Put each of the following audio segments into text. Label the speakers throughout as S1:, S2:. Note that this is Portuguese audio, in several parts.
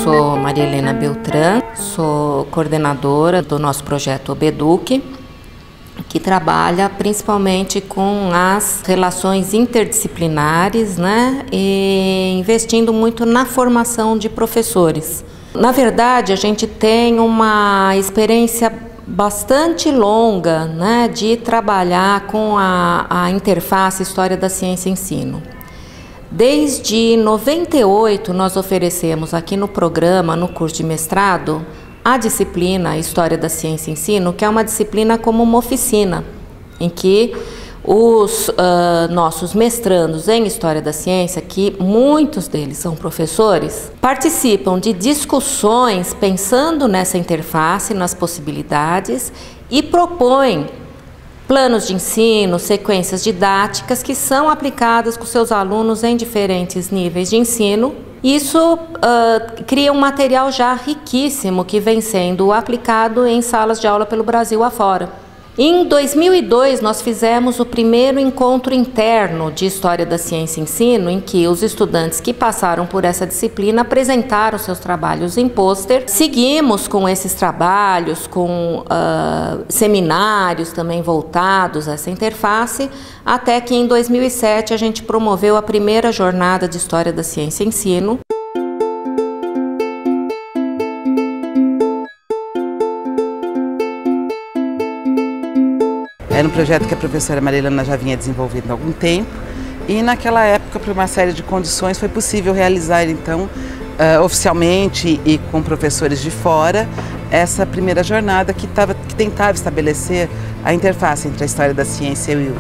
S1: sou Maria Helena Beltrán, sou coordenadora do nosso projeto Obeduc, que trabalha principalmente com as relações interdisciplinares, né, e investindo muito na formação de professores. Na verdade, a gente tem uma experiência bastante longa, né, de trabalhar com a interface História da Ciência e Ensino. Desde 98, nós oferecemos aqui no programa, no curso de mestrado, a disciplina História da Ciência e Ensino, que é uma disciplina como uma oficina, em que os nossos mestrandos em História da Ciência, que muitos deles são professores, participam de discussões pensando nessa interface, nas possibilidades, e propõem planos de ensino, sequências didáticas que são aplicadas com seus alunos em diferentes níveis de ensino. Isso cria um material já riquíssimo que vem sendo aplicado em salas de aula pelo Brasil afora. Em 2002, nós fizemos o primeiro encontro interno de História da Ciência e Ensino, em que os estudantes que passaram por essa disciplina apresentaram seus trabalhos em pôster. Seguimos com esses trabalhos, com seminários também voltados a essa interface, até que em 2007 a gente promoveu a primeira jornada de História da Ciência e Ensino.
S2: Era um projeto que a professora Maria Helena já vinha desenvolvendo há algum tempo e naquela época, por uma série de condições, foi possível realizar então oficialmente e com professores de fora essa primeira jornada que tentava estabelecer a interface entre a história da ciência e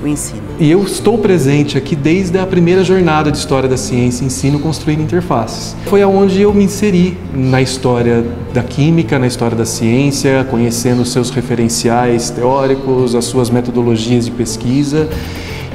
S2: o ensino.
S3: E eu estou presente aqui desde a primeira jornada de História da Ciência e Ensino construindo interfaces. Foi aonde eu me inseri na história da química, na história da ciência, conhecendo os seus referenciais teóricos, as suas metodologias de pesquisa,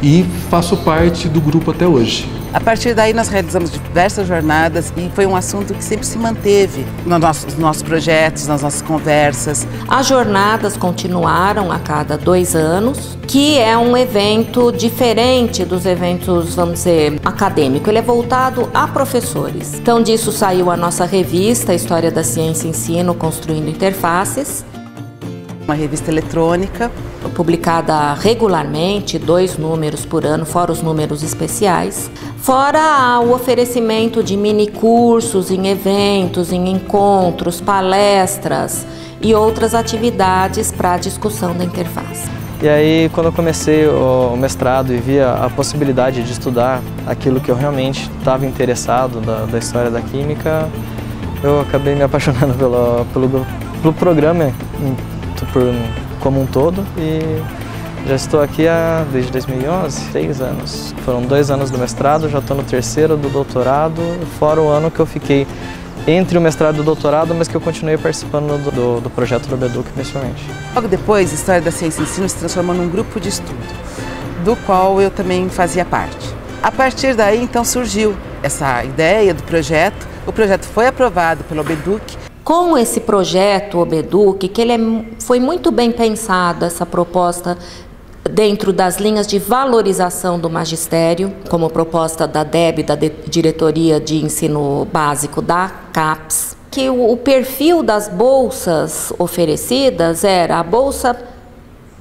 S3: e faço parte do grupo até hoje.
S2: A partir daí nós realizamos diversas jornadas e foi um assunto que sempre se manteve nos nossos projetos, nas nossas conversas.
S1: As jornadas continuaram a cada 2 anos, que é um evento diferente dos eventos, vamos dizer, acadêmico. Ele é voltado a professores. Então disso saiu a nossa revista História da Ciência e Ensino, Construindo Interfaces.
S2: Uma revista eletrônica.
S1: Publicada regularmente, 2 números por ano, fora os números especiais. Fora o oferecimento de mini cursos em eventos, em encontros, palestras e outras atividades para a discussão da interface.
S4: E aí, quando eu comecei o mestrado e via a possibilidade de estudar aquilo que eu realmente estava interessado da história da química, eu acabei me apaixonando pelo programa como um todo e já estou aqui desde 2011, 6 anos. Foram 2 anos do mestrado, já estou no 3º do doutorado, fora o ano que eu fiquei entre o mestrado e o doutorado, mas que eu continuei participando do projeto do Obeduc principalmente.
S2: Logo depois, a História da Ciência e Ensino se transformou num grupo de estudo, do qual eu também fazia parte. A partir daí, então, surgiu essa ideia do projeto. O projeto foi aprovado pelo Obeduc.
S1: Com esse projeto Obeduc, que foi muito bem pensado, essa proposta dentro das linhas de valorização do magistério, como proposta da DEB, da Diretoria de Ensino Básico da CAPES, que o perfil das bolsas oferecidas era a bolsa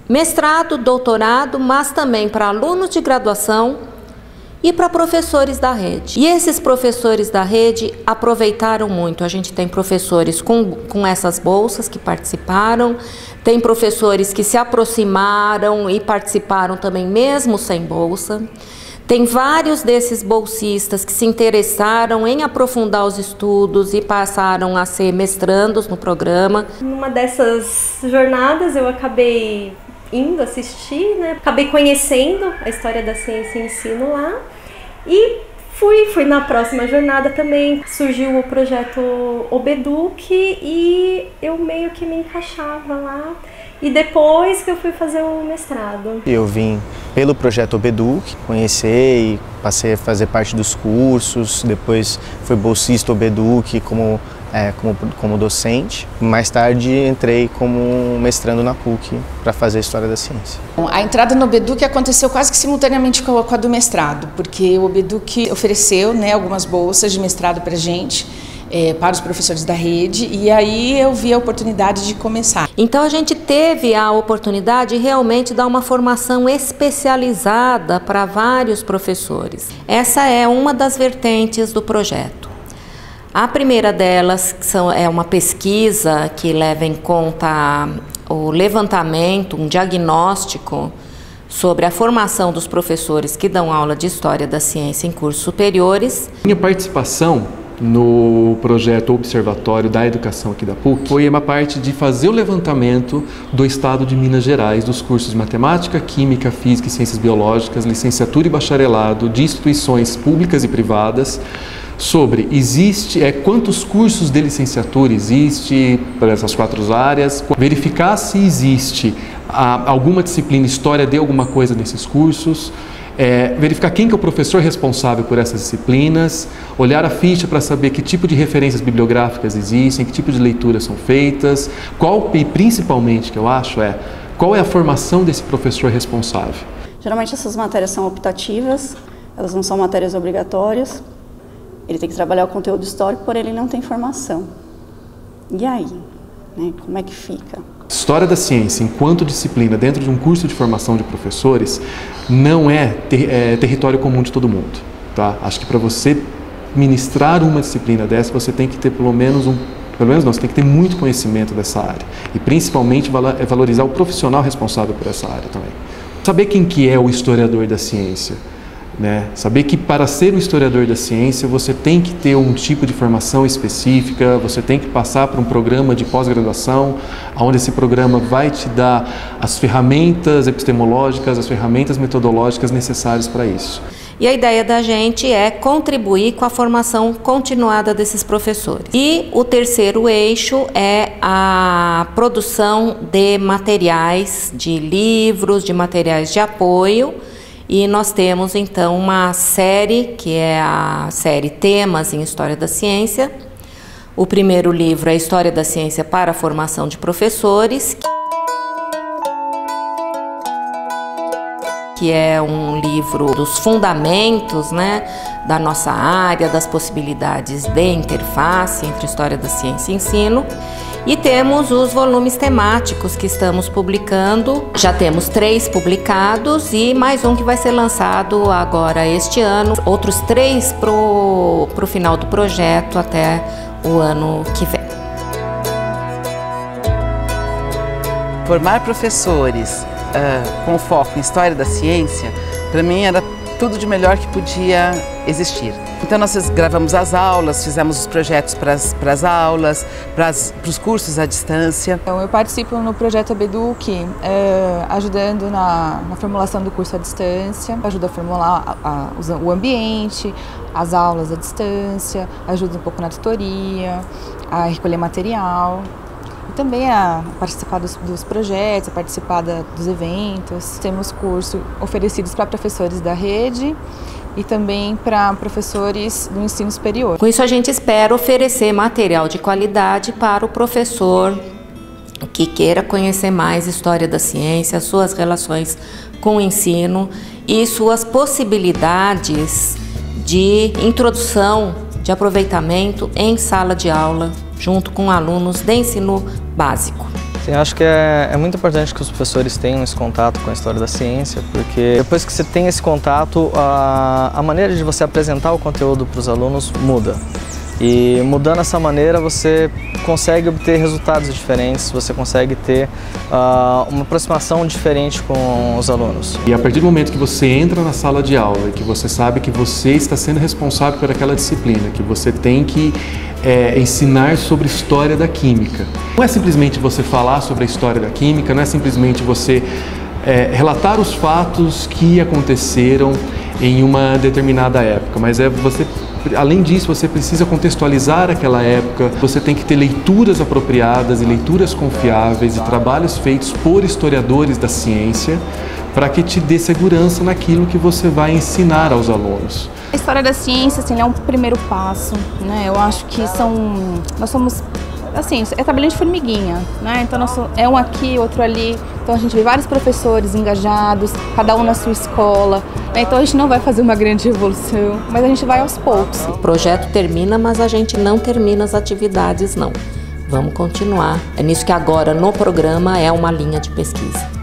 S1: mestrado, doutorado, mas também para alunos de graduação e para professores da rede. E esses professores da rede aproveitaram muito. A gente tem professores com essas bolsas que participaram, tem professores que se aproximaram e participaram também mesmo sem bolsa. Tem vários desses bolsistas que se interessaram em aprofundar os estudos e passaram a ser mestrandos no programa.
S5: Numa dessas jornadas eu acabei indo assistir, né? Acabei conhecendo a História da Ciência e Ensino lá e fui na próxima jornada também. Surgiu o projeto Obeduc e eu meio que me encaixava lá. E depois que eu fui fazer o mestrado.
S4: Eu vim pelo projeto Obeduc, conhecer e passei a fazer parte dos cursos, depois fui bolsista Obeduc como docente. Mais tarde entrei como mestrando na PUC para fazer História da Ciência.
S6: A entrada no Obeduc aconteceu quase que simultaneamente com a do mestrado, porque o Obeduc ofereceu, né, algumas bolsas de mestrado para a gente. para os professores da rede, e aí eu vi a oportunidade de começar.
S1: Então a gente teve a oportunidade de realmente dar uma formação especializada para vários professores. Essa é uma das vertentes do projeto. A primeira delas é uma pesquisa que leva em conta o levantamento, um diagnóstico sobre a formação dos professores que dão aula de História da Ciência em cursos superiores.
S3: Minha participação no projeto Observatório da Educação aqui da PUC foi uma parte de fazer o levantamento do estado de Minas Gerais, dos cursos de Matemática, Química, Física e Ciências Biológicas, licenciatura e bacharelado de instituições públicas e privadas, sobre quantos cursos de licenciatura existe para essas 4 áreas, verificar se existe alguma disciplina História de alguma coisa nesses cursos, verificar quem que é o professor responsável por essas disciplinas, olhar a ficha para saber que tipo de referências bibliográficas existem, que tipo de leituras são feitas, e principalmente que eu acho qual é a formação desse professor responsável.
S7: Geralmente essas matérias são optativas, elas não são matérias obrigatórias. Ele tem que trabalhar o conteúdo histórico, porém ele não tem formação. E aí? Né? Como é que fica?
S3: História da Ciência, enquanto disciplina dentro de um curso de formação de professores, não é território comum de todo mundo. Tá? Acho que para você ministrar uma disciplina dessa, você tem que ter você tem que ter muito conhecimento dessa área. E principalmente valorizar o profissional responsável por essa área também. Saber quem que é o historiador da ciência. Né? Saber que para ser um historiador da ciência você tem que ter um tipo de formação específica, você tem que passar por um programa de pós-graduação, onde esse programa vai te dar as ferramentas epistemológicas, as ferramentas metodológicas necessárias para isso.
S1: E a ideia da gente é contribuir com a formação continuada desses professores. E o terceiro eixo é a produção de materiais, de livros, de materiais de apoio. E nós temos então uma série, que é a série Temas em História da Ciência. O primeiro livro é História da Ciência para a Formação de Professores, que é um livro dos fundamentos, né, da nossa área, das possibilidades de interface entre História da Ciência e Ensino. E temos os volumes temáticos que estamos publicando. Já temos 3 publicados e mais um que vai ser lançado agora este ano. Outros 3 pro final do projeto até o ano que vem.
S2: Formar professores com foco em História da Ciência, para mim era tudo de melhor que podia existir. Então nós gravamos as aulas, fizemos os projetos para as aulas, para os cursos à distância.
S8: Então eu participo no projeto ABEDUC, ajudando na formulação do curso à distância, ajuda a formular o ambiente, as aulas à distância, ajuda um pouco na tutoria, a recolher material. E também a participar dos projetos, a participar dos eventos. Temos cursos oferecidos para professores da rede e também para professores do ensino superior.
S1: Com isso a gente espera oferecer material de qualidade para o professor que queira conhecer mais História da Ciência, suas relações com o ensino e suas possibilidades de introdução, de aproveitamento em sala de aula, junto com alunos de ensino básico.
S4: Sim, acho que é muito importante que os professores tenham esse contato com a História da Ciência, porque depois que você tem esse contato, a maneira de você apresentar o conteúdo para os alunos muda. E mudando essa maneira, você consegue obter resultados diferentes, você consegue ter uma aproximação diferente com os alunos.
S3: E a partir do momento que você entra na sala de aula e que você sabe que você está sendo responsável por aquela disciplina, que você tem que ensinar sobre história da química. Não é simplesmente você falar sobre a história da química, não é simplesmente você relatar os fatos que aconteceram em uma determinada época, mas além disso, você precisa contextualizar aquela época, você tem que ter leituras apropriadas e leituras confiáveis e trabalhos feitos por historiadores da ciência para que te dê segurança naquilo que você vai ensinar aos alunos.
S9: A História da Ciência assim, é um primeiro passo, né? Eu acho que nós somos
S8: assim, é trabalhando de formiguinha, né? Então é um aqui, outro ali. Então a gente vê vários professores engajados, cada um na sua escola. Né? Então a gente não vai fazer uma grande revolução, mas a gente vai aos poucos.
S1: O projeto termina, mas a gente não termina as atividades, não. Vamos continuar. É nisso que agora no programa é uma linha de pesquisa.